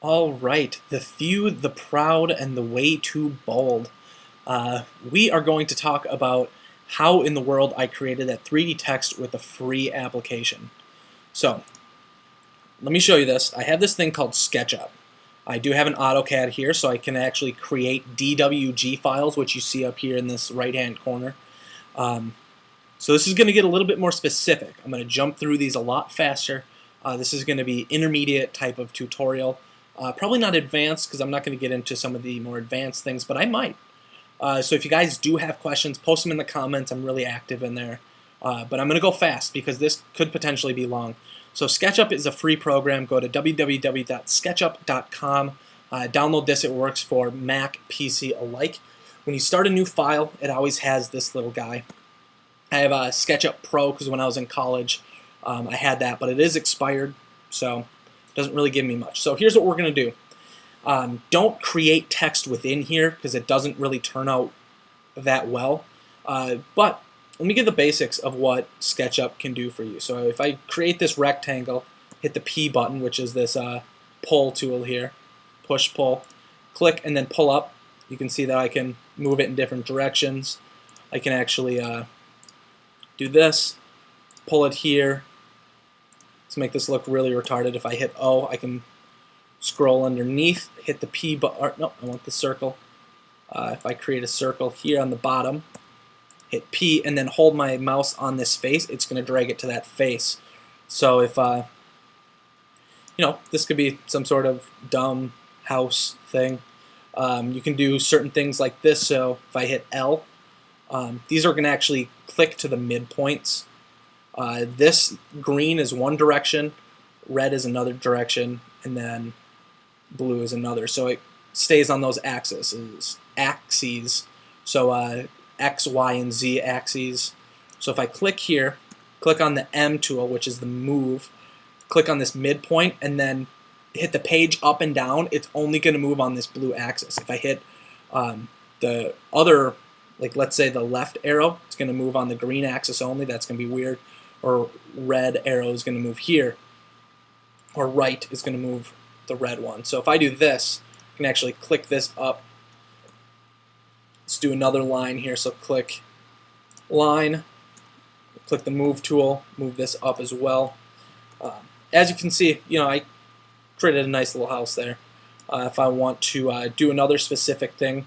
All right, the few, the proud, and the way too bold. We are going to talk about how in the world I created that 3D text with a free application. So, let me show you this. I have this thing called SketchUp. I do have an AutoCAD here, so I can actually create DWG files, which you see up here in this right-hand corner. So this is going to get a little bit more specific. I'm going to jump through these a lot faster. This is going to be intermediate type of tutorial. Probably not advanced because I'm not going to get into some of the more advanced things, but I might. So if you guys do have questions, post them in the comments. I'm really active in there. But I'm going to go fast because this could potentially be long. So SketchUp is a free program. Go to www.sketchup.com. Download this. It works for Mac, PC alike. When you start a new file, it always has this little guy. I have a SketchUp Pro because when I was in college, I had that, but it is expired, so it doesn't really give me much. So here's what we're going to do. Don't create text within here because it doesn't really turn out that well. But let me give the basics of what SketchUp can do for you. So if I create this rectangle, hit the P button, which is this pull tool here, push, pull, click, and then pull up. You can see that I can move it in different directions. I can actually do this, pull it here. Let's make this look really retarded. If I hit O, I can scroll underneath, hit the P button. No, I want the circle. If I create a circle here on the bottom, hit P, and then hold my mouse on this face, it's going to drag it to that face. So if, this could be some sort of dumb house thing. You can do certain things like this. So if I hit L, these are going to actually click to the midpoints. This green is one direction, red is another direction, and then blue is another. So it stays on those axes. So X, Y, and Z axes. So if I click here, click on the M tool, which is the move, click on this midpoint, and then hit the page up and down, it's only going to move on this blue axis. If I hit the other, like let's say the left arrow, it's going to move on the green axis only. That's going to be weird. Or red arrow is going to move here. Or right is going to move the red one. So if I do this, I can actually click this up. Let's do another line here. So click line, click the move tool, move this up as well. As you can see, I created a nice little house there. If I want to do another specific thing,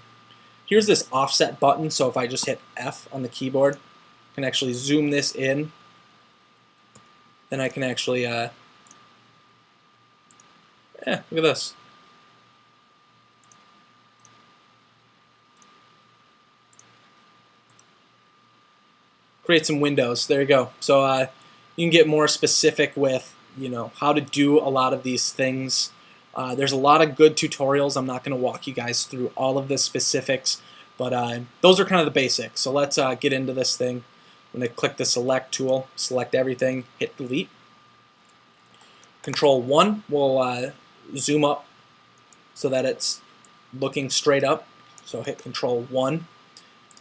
here's this offset button. So if I just hit F on the keyboard, I can actually zoom this in. Then I can actually, look at this. Create some windows. There you go. So you can get more specific with, how to do a lot of these things. There's a lot of good tutorials. I'm not going to walk you guys through all of the specifics, but those are kind of the basics. So let's get into this thing. I'm going to click the select tool, select everything, hit delete. Control 1 will zoom up so that it's looking straight up. So hit Control 1. I'm going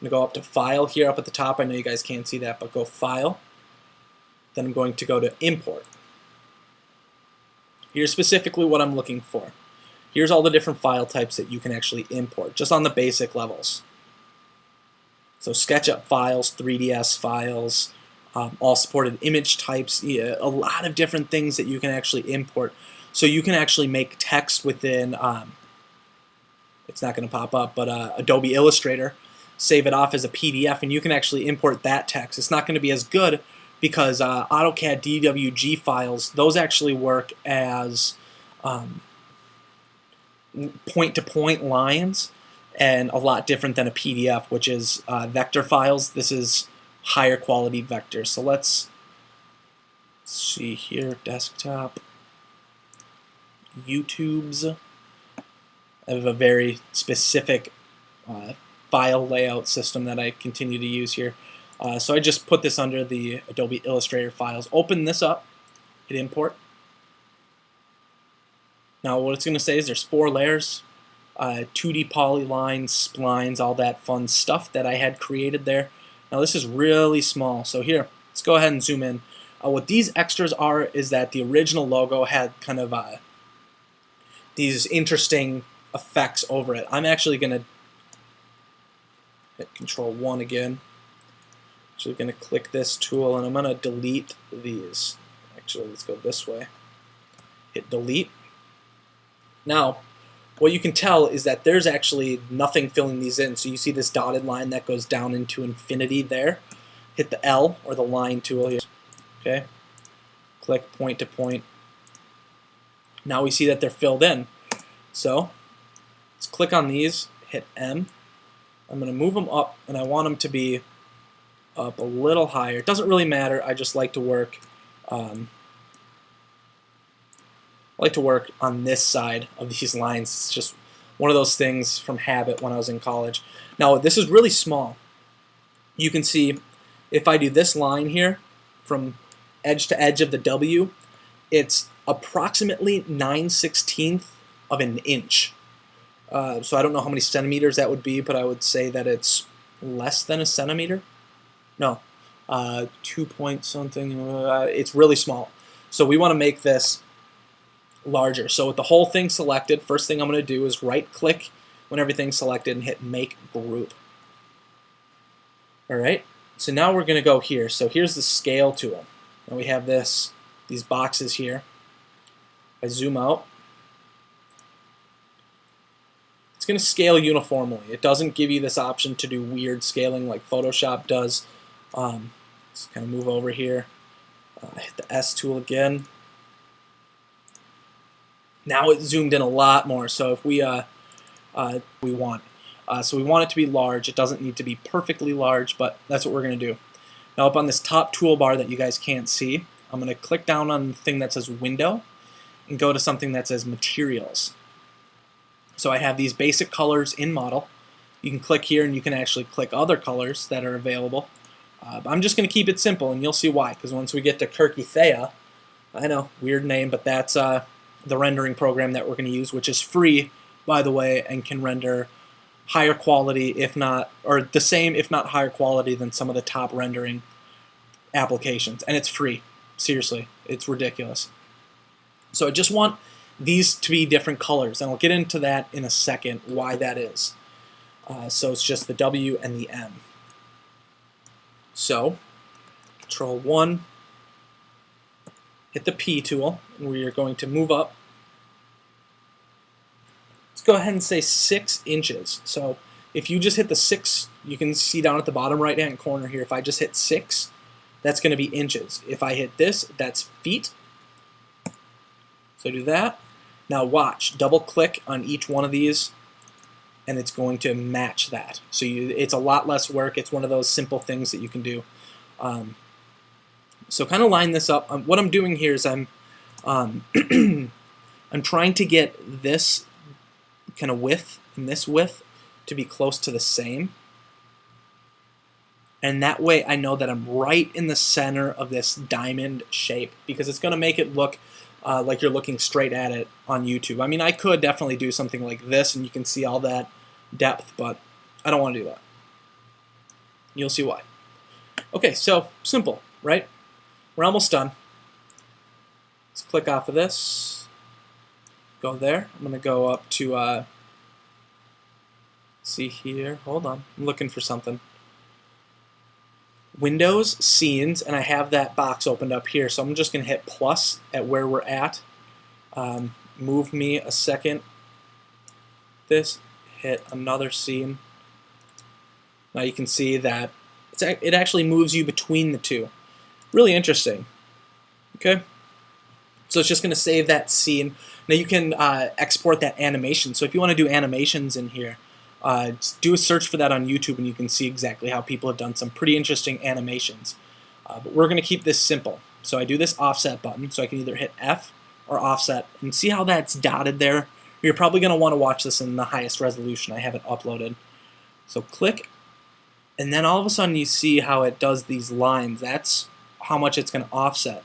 to go up to File here up at the top. I know you guys can't see that, but go File. Then I'm going to go to Import. Here's specifically what I'm looking for. Here's all the different file types that you can actually import, just on the basic levels. So SketchUp files, 3ds files, all supported image types, a lot of different things that you can actually import. So you can actually make text within, it's not going to pop up, but Adobe Illustrator, save it off as a PDF, and you can actually import that text. It's not going to be as good because AutoCAD DWG files, those actually work as point-to-point lines, and a lot different than a PDF, which is vector files. This is higher quality vectors. So let's see here, desktop, YouTube's. I have a very specific file layout system that I continue to use here. So I just put this under the Adobe Illustrator files. Open this up, hit import. Now what it's going to say is there's 4 layers, 2D polylines, splines, all that fun stuff that I had created there. Now this is really small, so here, let's go ahead and zoom in. What these extras are is that the original logo had kind of these interesting effects over it. I'm actually going to hit Control 1 again. Actually going to click this tool and I'm going to delete these. Actually, let's go this way. Hit delete. Now, what you can tell is that there's actually nothing filling these in. So you see this dotted line that goes down into infinity there. Hit the L or the line tool here. Okay. Click point to point. Now we see that they're filled in. So let's click on these, hit M. I'm going to move them up, and I want them to be up a little higher. It doesn't really matter. I just like to work. I like to work on this side of these lines. It's just one of those things from habit when I was in college. Now this is really small. You can see if I do this line here from edge to edge of the W, it's approximately 9/16 of an inch. So I don't know how many centimeters that would be, but I would say that it's less than a centimeter. No, 2 point something. It's really small. So we want to make this larger. So with the whole thing selected, first thing I'm going to do is right click when everything's selected and hit make group. Alright, so now we're going to go here. So here's the scale tool. Now we have these boxes here. I zoom out. It's going to scale uniformly. It doesn't give you this option to do weird scaling like Photoshop does. Let's kind of move over here. Hit the S tool again. Now it's zoomed in a lot more. So if we want. So we want it to be large. It doesn't need to be perfectly large, but that's what we're going to do. Now up on this top toolbar that you guys can't see, I'm going to click down on the thing that says Window and go to something that says Materials. So I have these basic colors in model. You can click here and you can actually click other colors that are available. I'm just going to keep it simple and you'll see why, because once we get to Kirkithea, I know, weird name, but that's the rendering program that we're going to use, which is free, by the way, and can render higher quality, if not, or the same, if not higher quality than some of the top rendering applications. And it's free. Seriously, it's ridiculous. So I just want these to be different colors, and I'll get into that in a second, why that is. So it's just the W and the M. So, Control 1, hit the P tool, and we are going to move up. Let's go ahead and say 6 inches. So if you just hit the 6, you can see down at the bottom right hand corner here, if I just hit 6, that's going to be inches. If I hit this, that's feet. So do that. Now watch, double click on each one of these and it's going to match that. So it's a lot less work. It's one of those simple things that you can do. So kind of line this up. What I'm doing here is I'm I'm trying to get this kind of width and this width to be close to the same. And that way I know that I'm right in the center of this diamond shape, because it's going to make it look like you're looking straight at it on YouTube. I mean, I could definitely do something like this and you can see all that depth, but I don't want to do that. You'll see why. Okay, so simple, right? We're almost done. Let's click off of this. Go there. I'm going to go up to, see here. Hold on. I'm looking for something. Windows, Scenes, and I have that box opened up here. So I'm just going to hit plus at where we're at. Move me a second. This, hit another scene. Now you can see that it actually moves you between the two. Really interesting. Okay? So it's just going to save that scene. Now you can export that animation. So if you want to do animations in here, do a search for that on YouTube and you can see exactly how people have done some pretty interesting animations. But we're going to keep this simple. So I do this offset button, so I can either hit F or offset, and see how that's dotted there. You're probably going to want to watch this in the highest resolution. I have it uploaded. So click, and then all of a sudden you see how it does these lines. That's how much it's going to offset.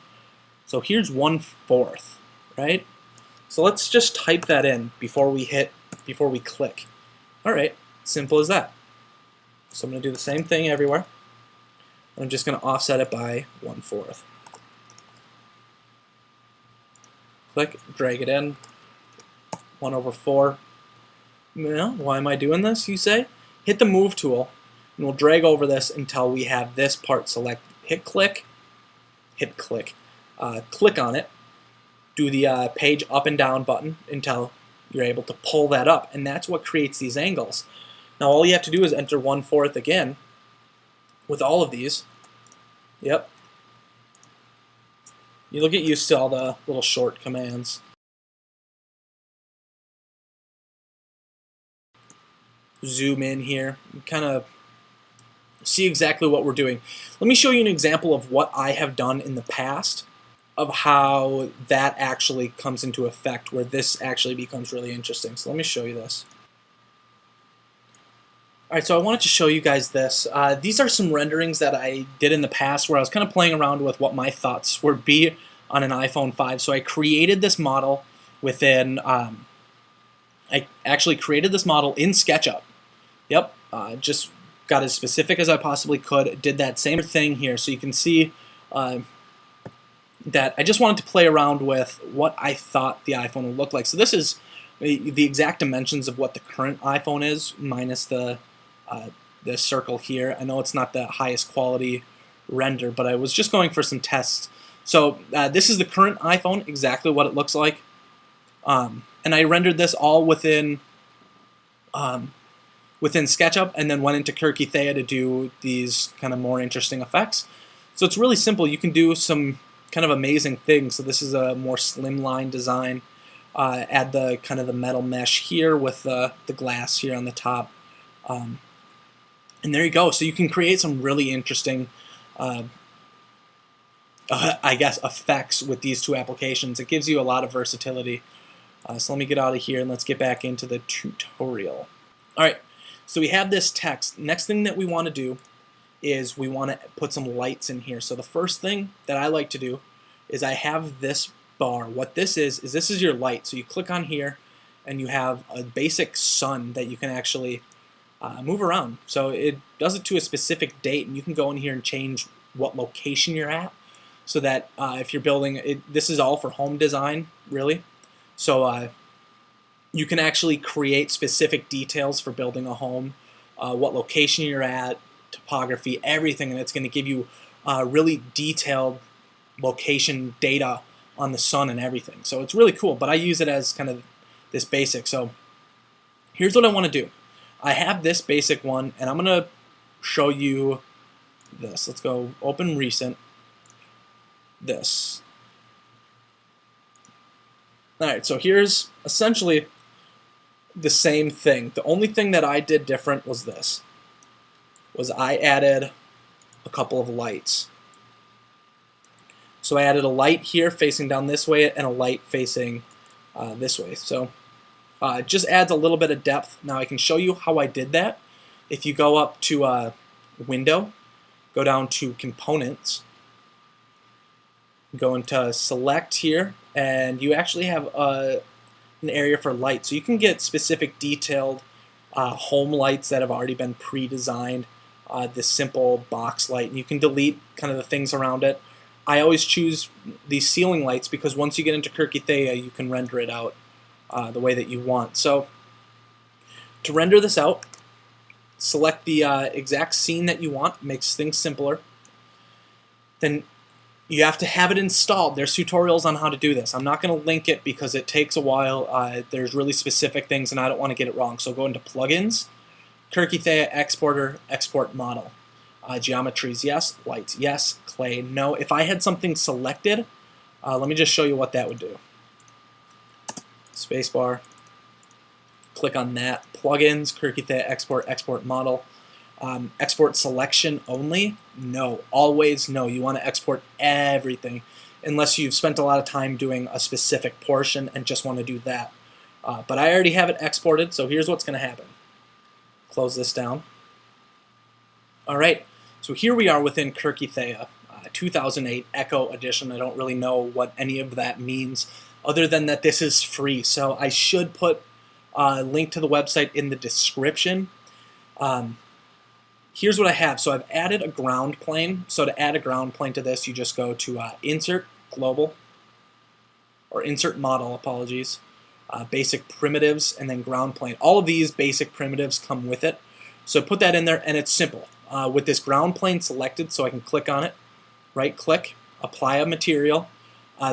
So here's 1/4, right? So let's just type that in before we click. Alright, simple as that. So I'm going to do the same thing everywhere. I'm just going to offset it by 1/4. Click, drag it in, 1 over 4. Well, why am I doing this, you say? Hit the Move tool, and we'll drag over this until we have this part selected. Hit click, click on it, do the page up and down button until you're able to pull that up, and that's what creates these angles. Now all you have to do is enter 1/4 again with all of these. Yep. You'll get used to all the little short commands. Zoom in here, kind of see exactly what we're doing. Let me show you an example of what I have done in the past, of how that actually comes into effect, where this actually becomes really interesting. So let me show you this. Alright, so I wanted to show you guys this. These are some renderings that I did in the past where I was kind of playing around with what my thoughts would be on an iPhone 5. So I created this model within, I actually created this model in SketchUp. Yep, just got as specific as I possibly could. Did that same thing here, so you can see that I just wanted to play around with what I thought the iPhone would look like. So this is the exact dimensions of what the current iPhone is, minus the circle here. I know it's not the highest quality render, but I was just going for some tests. So this is the current iPhone, exactly what it looks like. And I rendered this all within SketchUp, and then went into Kirky Thea to do these kind of more interesting effects. So it's really simple. You can do some kind of amazing things. So this is a more slimline design. Add the kind of the metal mesh here with the glass here on the top. And there you go. So you can create some really interesting, I guess, effects with these two applications. It gives you a lot of versatility. So let me get out of here and let's get back into the tutorial. All right, so we have this text. Next thing that we want to do is we want to put some lights in here. So the first thing that I like to do is I have this bar. What this is this is your light. So you click on here and you have a basic sun that you can actually move around. So it does it to a specific date, and you can go in here and change what location you're at, so that if you're building it, this is all for home design, really. So you can actually create specific details for building a home, what location you're at, topography, everything, and it's going to give you really detailed location data on the sun and everything. So it's really cool, but I use it as kind of this basic. So here's what I want to do. I have this basic one, and I'm going to show you this. Let's go open recent. This. Alright, so here's essentially the same thing. The only thing that I did different was this. I added a couple of lights. So I added a light here facing down this way and a light facing this way. So it just adds a little bit of depth. Now I can show you how I did that. If you go up to Window, go down to Components, go into Select here, and you actually have an area for light. So you can get specific detailed home lights that have already been pre-designed, this simple box light, and you can delete kind of the things around it. I always choose these ceiling lights because once you get into Kirky Thea, you can render it out the way that you want. So to render this out, select the exact scene that you want. Makes things simpler. Then you have to have it installed. There's tutorials on how to do this. I'm not going to link it because it takes a while. There's really specific things and I don't want to get it wrong. So go into Plugins, Kirky Thea Exporter, Export Model. Geometries, yes. Lights, yes. Clay, no. If I had something selected, let me just show you what that would do. Spacebar. Click on that. Plugins, Kirky Thea Export, Export Model. Export selection only? No. Always no. You want to export everything unless you've spent a lot of time doing a specific portion and just want to do that. But I already have it exported, so here's what's going to happen. Close this down. Alright, so here we are within Kirky Thea, 2008 Echo Edition. I don't really know what any of that means other than that this is free. So I should put a link to the website in the description. Here's what I have. So I've added a ground plane. So to add a ground plane to this, you just go to Insert Global, or Insert Model, apologies. basic primitives, and then ground plane. All of these basic primitives come with it. So put that in there, and it's simple. With this ground plane selected, so I can click on it, right click, apply a material.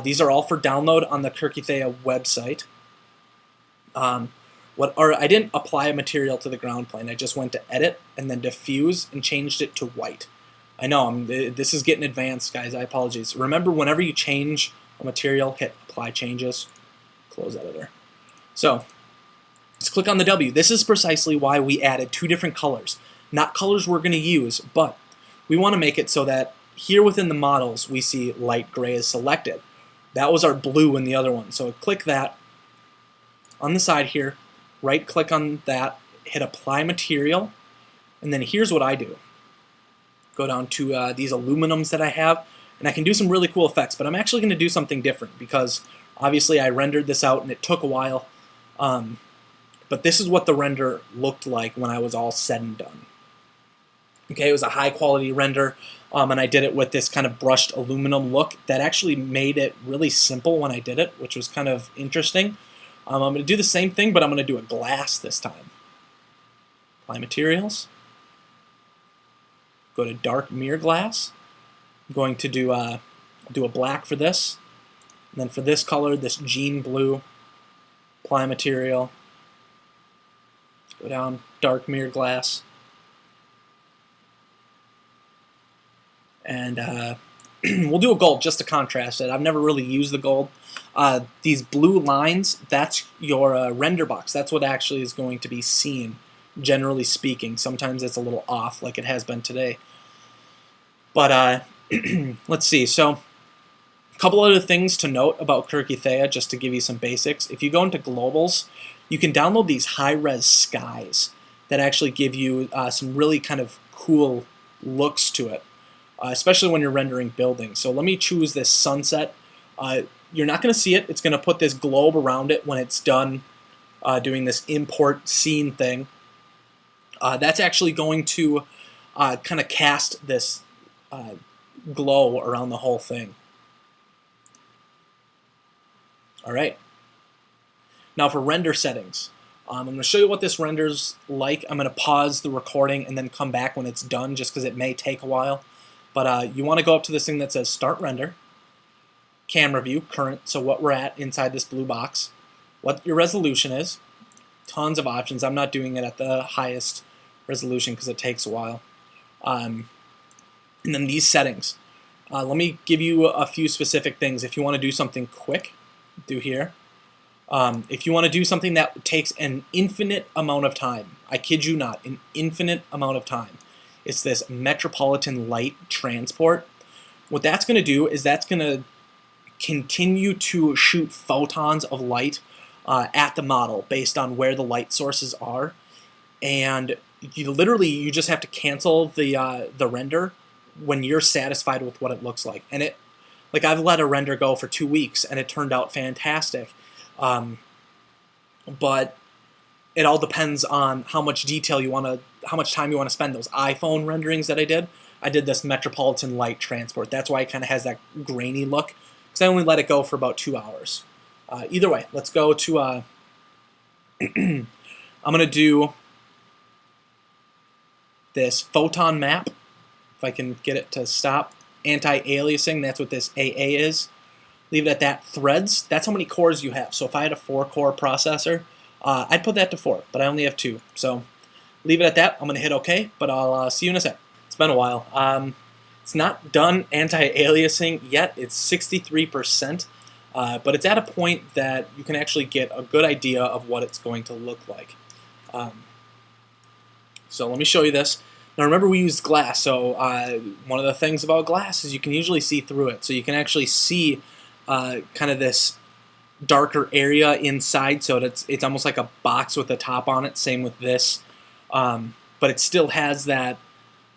These are all for download on the Kirkithea website. I didn't apply a material to the ground plane. I just went to edit and then diffuse and changed it to white. I know this is getting advanced, guys. I apologize. Remember, whenever you change a material, hit apply changes, close editor. So let's click on the W. This is precisely why we added 2 different colors. Not colors we're going to use, but we want to make it so that here within the models we see light gray is selected. That was our blue in the other one. So click that on the side here, right click on that, hit apply material, and then here's what I do. Go down to these aluminums that I have, and I can do some really cool effects, but I'm actually going to do something different because obviously I rendered this out and it took a while, but this is what the render looked like when I was all said and done. Okay, it was a high quality render, and I did it with this kind of brushed aluminum look that actually made it really simple when I did it, which was kind of interesting. I'm going to do the same thing, but I'm going to do a glass this time. Apply materials. Go to dark mirror glass. I'm going to do a black for this. And then for this color, this jean blue, apply material. Go down, dark mirror glass. And we'll do a gold just to contrast it. I've never really used the gold. These blue lines, that's your render box. That's what actually is going to be seen, generally speaking. Sometimes it's a little off, like it has been today. But let's see. So a couple other things to note about Kirkithea, just to give you some basics. If you go into globals, you can download these high-res skies that actually give you some really kind of cool looks to it. Especially when you're rendering buildings. So let me choose this sunset. You're not going to see it. It's going to put this globe around it when it's done doing this import scene thing. That's actually going to kind of cast this glow around the whole thing. All right. Now for render settings. I'm going to show you what this renders like. I'm going to pause the recording and then come back when it's done just because it may take a while. But you want to go up to this thing that says Start Render, Camera View, Current, so what we're at inside this blue box, what your resolution is, tons of options. I'm not doing it at the highest resolution because it takes a while. And then these settings. Let me give you a few specific things. If you want to do something quick, do here. If you want to do something that takes an infinite amount of time, I kid you not, an infinite amount of time, it's this Metropolitan Light Transport. What that's going to do is that's going to continue to shoot photons of light at the model based on where the light sources are. And you just have to cancel the render when you're satisfied with what it looks like. And I've let a render go for 2 weeks and it turned out fantastic. But it all depends on how much detail you want to, how much time you want to spend. Those iPhone renderings that I did this Metropolitan Light Transport. That's why it kind of has that grainy look, because I only let it go for about 2 hours. Either way, let's go to, I'm going to do this photon map, if I can get it to stop. Anti-aliasing, that's what this AA is. Leave it at that. Threads, that's how many cores you have. So if I had a 4-core processor, I'd put that to 4, but I only have 2. So leave it at that. I'm going to hit OK, but I'll see you in a sec. It's been a while. It's not done anti-aliasing yet. It's 63%, but it's at a point that you can actually get a good idea of what it's going to look like. So let me show you this. Now remember, we used glass, so one of the things about glass is you can usually see through it. So you can actually see kind of this darker area inside, so it's almost like a box with a top on it. Same with this, but it still has the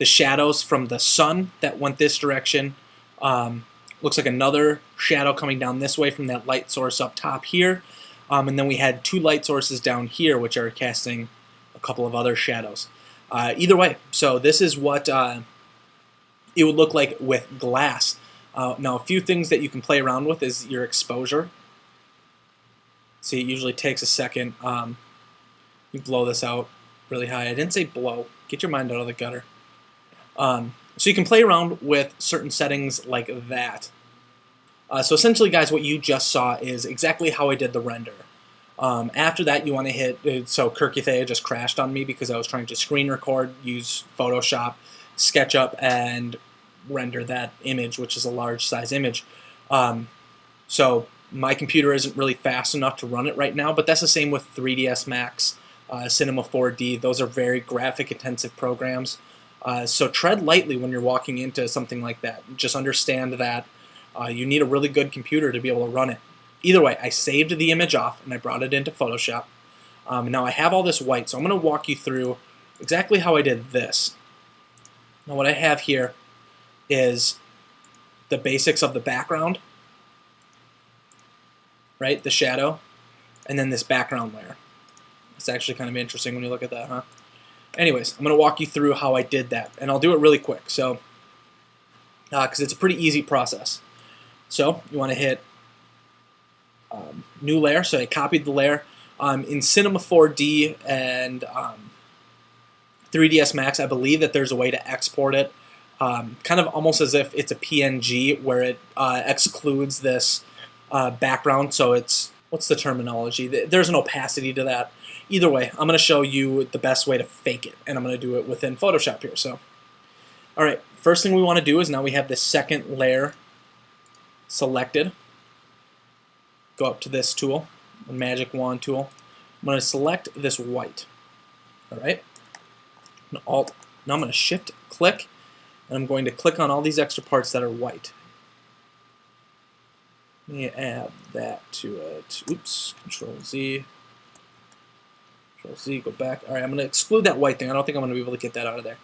shadows from the sun that went this direction. Looks like another shadow coming down this way from that light source up top here, and then we had 2 light sources down here which are casting a couple of other shadows. Either way, so this is what it would look like with glass. Now a few things that you can play around with is your exposure. See, it usually takes a second. You blow this out really high. I didn't say blow. Get your mind out of the gutter. So you can play around with certain settings like that. So essentially, guys, what you just saw is exactly how I did the render. After that, you want to hit, so Kirkuthea just crashed on me because I was trying to screen record, use Photoshop, SketchUp, and render that image, which is a large size image. So my computer isn't really fast enough to run it right now, but that's the same with 3ds Max, Cinema 4D. Those are very graphic intensive programs. So tread lightly when you're walking into something like that. Just understand that you need a really good computer to be able to run it. Either way, I saved the image off and I brought it into Photoshop. Now I have all this white, so I'm going to walk you through exactly how I did this. Now what I have here is the basics of the background, right? The shadow, and then this background layer. It's actually kind of interesting when you look at that, huh? Anyways, I'm going to walk you through how I did that, and I'll do it really quick, so because it's a pretty easy process. So you want to hit new layer. So I copied the layer. In Cinema 4D and 3ds Max, I believe that there's a way to export it, kind of almost as if it's a PNG, where it excludes this background. So it's, what's the terminology? There's an opacity to that. Either way, I'm going to show you the best way to fake it, and I'm going to do it within Photoshop here. So, all right, first thing we want to do is now we have this second layer selected. Go up to this tool, the magic wand tool. I'm going to select this white. All right. Now I'm going to shift click, and I'm going to click on all these extra parts that are white. Let me add that to it. Oops. Control Z. Control Z. Go back. All right. I'm going to exclude that white thing. I don't think I'm going to be able to get that out of there.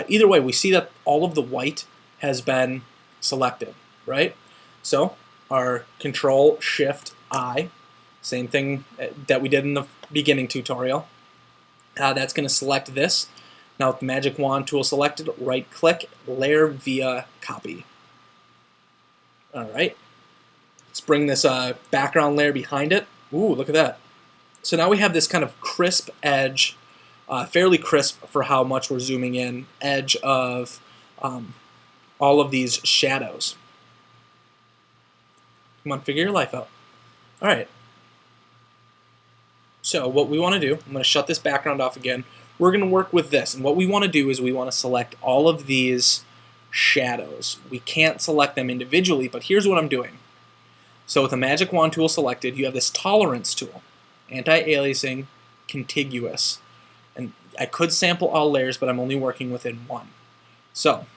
Either way, we see that all of the white has been selected, right? So our Control Shift I, same thing that we did in the beginning tutorial. That's going to select this. Now with the magic wand tool selected, right click, layer via copy. All right. Let's bring this background layer behind it. Ooh, look at that. So now we have this kind of crisp edge, fairly crisp for how much we're zooming in, edge of all of these shadows. Come on, figure your life out. All right. So what we want to do, I'm going to shut this background off again. We're going to work with this. And what we want to do is we want to select all of these shadows. We can't select them individually, but here's what I'm doing. So with the magic wand tool selected, you have this tolerance tool, anti-aliasing, contiguous. And I could sample all layers, but I'm only working within one. So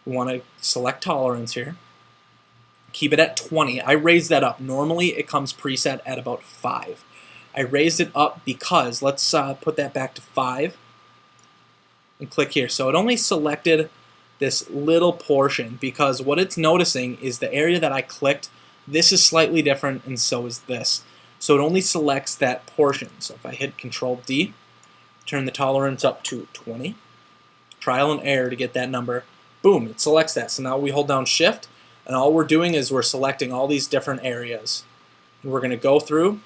we want to select tolerance here. Keep it at 20. I raised that up. Normally it comes preset at about 5. I raised it up because, let's put that back to 5 and click here. So it only selected this little portion because what it's noticing is the area that I clicked, this is slightly different and so is this. So it only selects that portion. So if I hit Control D, turn the tolerance up to 20, trial and error to get that number, boom, it selects that. So now we hold down Shift, and all we're doing is we're selecting all these different areas. And we're going to go through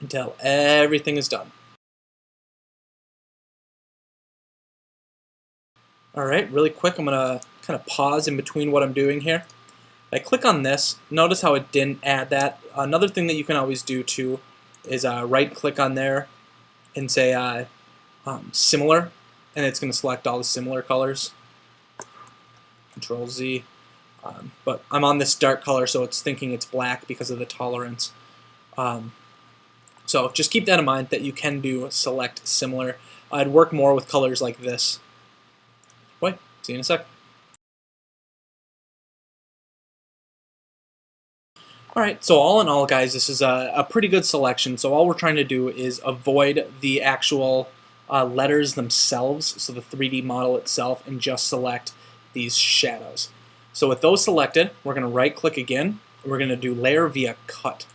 until everything is done. All right, really quick, I'm going to kind of pause in between what I'm doing here. If I click on this, notice how it didn't add that. Another thing that you can always do too is right-click on there and say similar, and it's going to select all the similar colors. Control Z. But I'm on this dark color, so it's thinking it's black because of the tolerance. So just keep that in mind that you can do select similar. I'd work more with colors like this. Boy, see you in a sec. Alright, so all in all, guys, this is a pretty good selection. So all we're trying to do is avoid the actual letters themselves, so the 3D model itself, and just select these shadows. So with those selected, we're going to right-click again, and we're going to do Layer via Cut.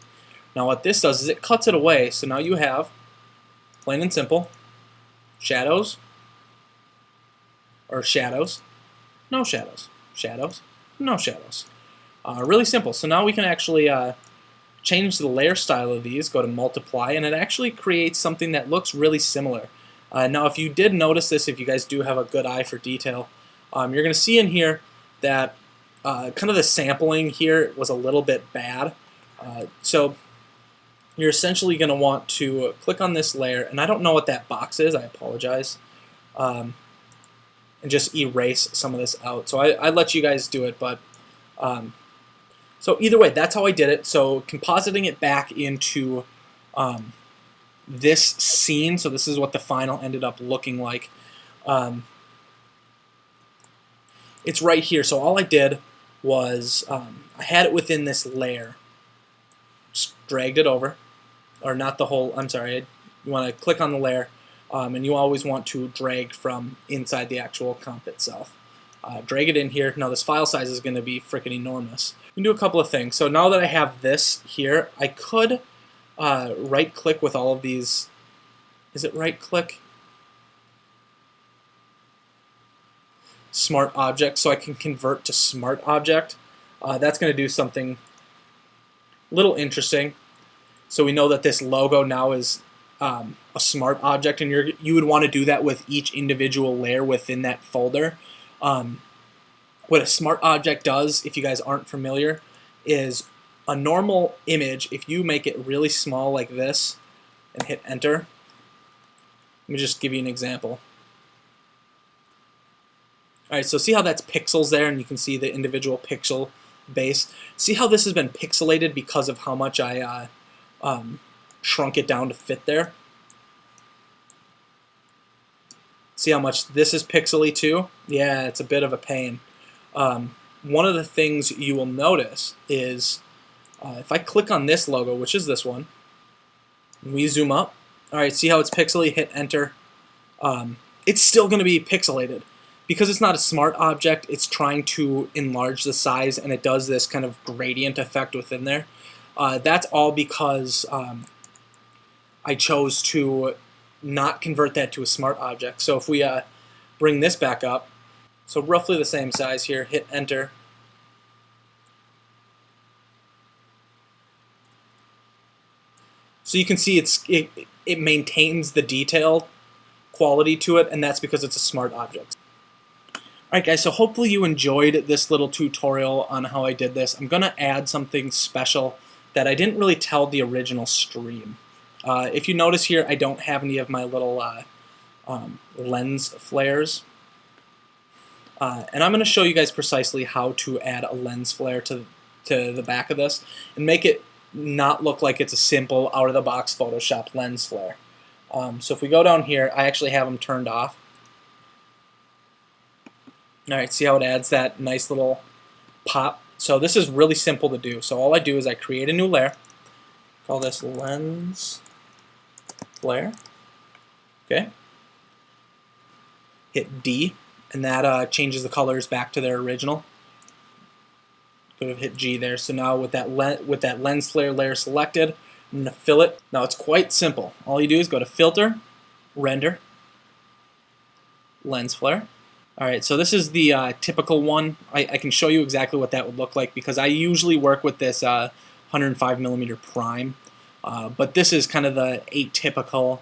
Now what this does is it cuts it away, so now you have, plain and simple, shadows, or shadows, no shadows, shadows, no shadows. Really simple. So now we can actually change the layer style of these, go to multiply, and it actually creates something that looks really similar. Now if you did notice this, if you guys do have a good eye for detail, you're going to see in here that kind of the sampling here was a little bit bad. So you're essentially going to want to click on this layer, and I don't know what that box is, I apologize, and just erase some of this out. So I let you guys do it, but so either way, that's how I did it. So compositing it back into this scene, so this is what the final ended up looking like. It's right here. So all I did was I had it within this layer. Just dragged it over, or not the whole, I'm sorry, you want to click on the layer, and you always want to drag from inside the actual comp itself. Drag it in here. Now this file size is going to be freaking enormous. You can do a couple of things. So now that I have this here, I could right click with all of these. Is it right click? Smart object, so I can convert to smart object. That's going to do something a little interesting. So we know that this logo now is a smart object, and you would want to do that with each individual layer within that folder. What a smart object does, if you guys aren't familiar, is a normal image, if you make it really small like this and hit enter, let me just give you an example. Alright, so see how that's pixels there, and you can see the individual pixel base. See how this has been pixelated because of how much I shrunk it down to fit there? See how much this is pixely too? Yeah, it's a bit of a pain. One of the things you will notice is if I click on this logo, which is this one, and we zoom up, alright, see how it's pixely, hit enter, it's still going to be pixelated. Because it's not a smart object, it's trying to enlarge the size, and it does this kind of gradient effect within there. That's all because I chose to not convert that to a smart object. So if we bring this back up, so roughly the same size here, hit enter. So you can see it maintains the detail quality to it, and that's because it's a smart object. Alright guys, so hopefully you enjoyed this little tutorial on how I did this. I'm going to add something special that I didn't really tell the original stream. If you notice here, I don't have any of my little lens flares. And I'm going to show you guys precisely how to add a lens flare to the back of this and make it not look like it's a simple out-of-the-box Photoshop lens flare. So if we go down here, I actually have them turned off. Alright, see how it adds that nice little pop? So this is really simple to do. So all I do is I create a new layer, call this lens flare, okay? Hit D, and that changes the colors back to their original. Could have hit G there. So now with that lens flare layer selected, I'm going to fill it. Now it's quite simple. All you do is go to Filter, Render, Lens Flare. Alright, so this is the typical one. I can show you exactly what that would look like because I usually work with this 105mm prime, but this is kind of the atypical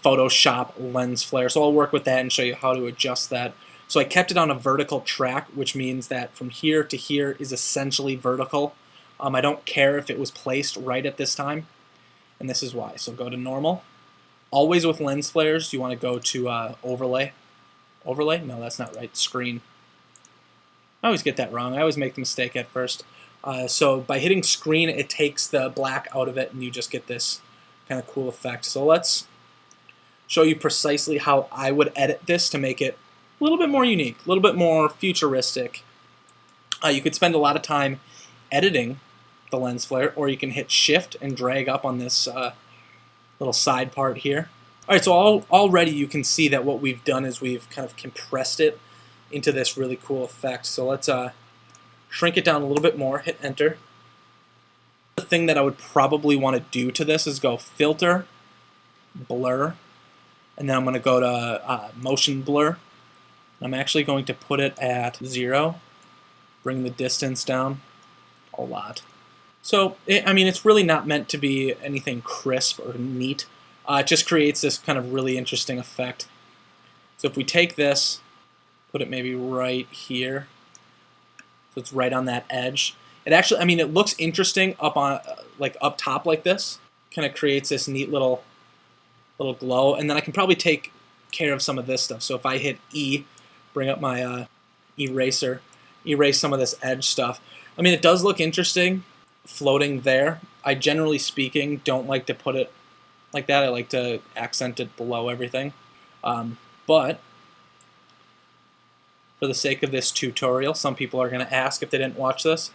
Photoshop lens flare. So I'll work with that and show you how to adjust that. So I kept it on a vertical track, which means that from here to here is essentially vertical. I don't care if it was placed right at this time, and this is why. So go to Normal. Always with lens flares, you want to go to Overlay. Overlay? No, that's not right. Screen. I always get that wrong. I always make the mistake at first. So by hitting Screen, it takes the black out of it, and you just get this kind of cool effect. So let's show you precisely how I would edit this to make it a little bit more unique, a little bit more futuristic. You could spend a lot of time editing the lens flare, or you can hit Shift and drag up on this little side part here. Alright, so already you can see that what we've done is we've kind of compressed it into this really cool effect. So let's shrink it down a little bit more, hit enter. The thing that I would probably want to do to this is go Filter, Blur, and then I'm going to go to Motion Blur. I'm actually going to put it at 0, bring the distance down a lot. So, I mean, it's really not meant to be anything crisp or neat. It just creates this kind of really interesting effect. So if we take this, put it maybe right here, so it's right on that edge. It actually, I mean, it looks interesting up on, like up top like this. Kind of creates this neat little glow, and then I can probably take care of some of this stuff. So if I hit E, bring up my eraser, erase some of this edge stuff. I mean, it does look interesting floating there. I generally speaking don't like to put it like that. I like to accent it below everything. But for the sake of this tutorial, some people are going to ask if they didn't watch this,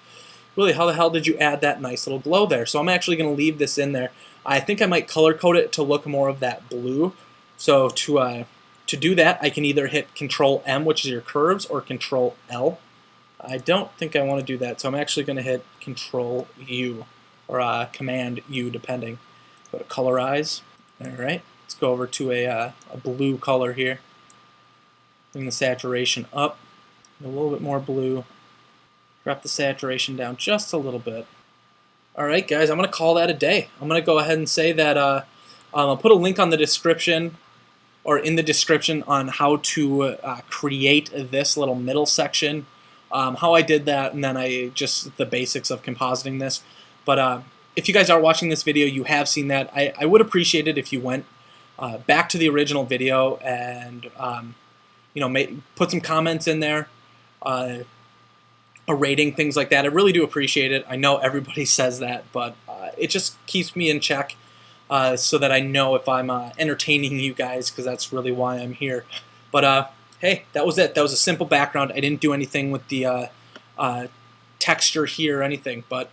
really, how the hell did you add that nice little glow there? So I'm actually going to leave this in there. I think I might color code it to look more of that blue. So to do that, I can either hit Control M, which is your curves, or Control L. I don't think I want to do that, so I'm actually going to hit Control U, or Command U, depending. Go to Colorize. All right, let's go over to a blue color here. Bring the saturation up, a little bit more blue. Drop the saturation down just a little bit. Alright guys, I'm going to call that a day. I'm going to go ahead and say that I'll put a link on the description, or in the description, on how to create this little middle section, how I did that, and then just the basics of compositing this. But if you guys are watching this video, you have seen that. I would appreciate it if you went back to the original video and you know, put some comments in there, a rating, things like that. I really do appreciate it. I know everybody says that, but it just keeps me in check so that I know if I'm entertaining you guys, because that's really why I'm here. But hey, that was it. That was a simple background. I didn't do anything with the texture here or anything, but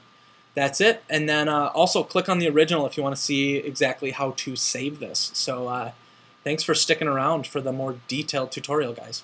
that's it. And then also click on the original if you want to see exactly how to save this. So thanks for sticking around for the more detailed tutorial, guys.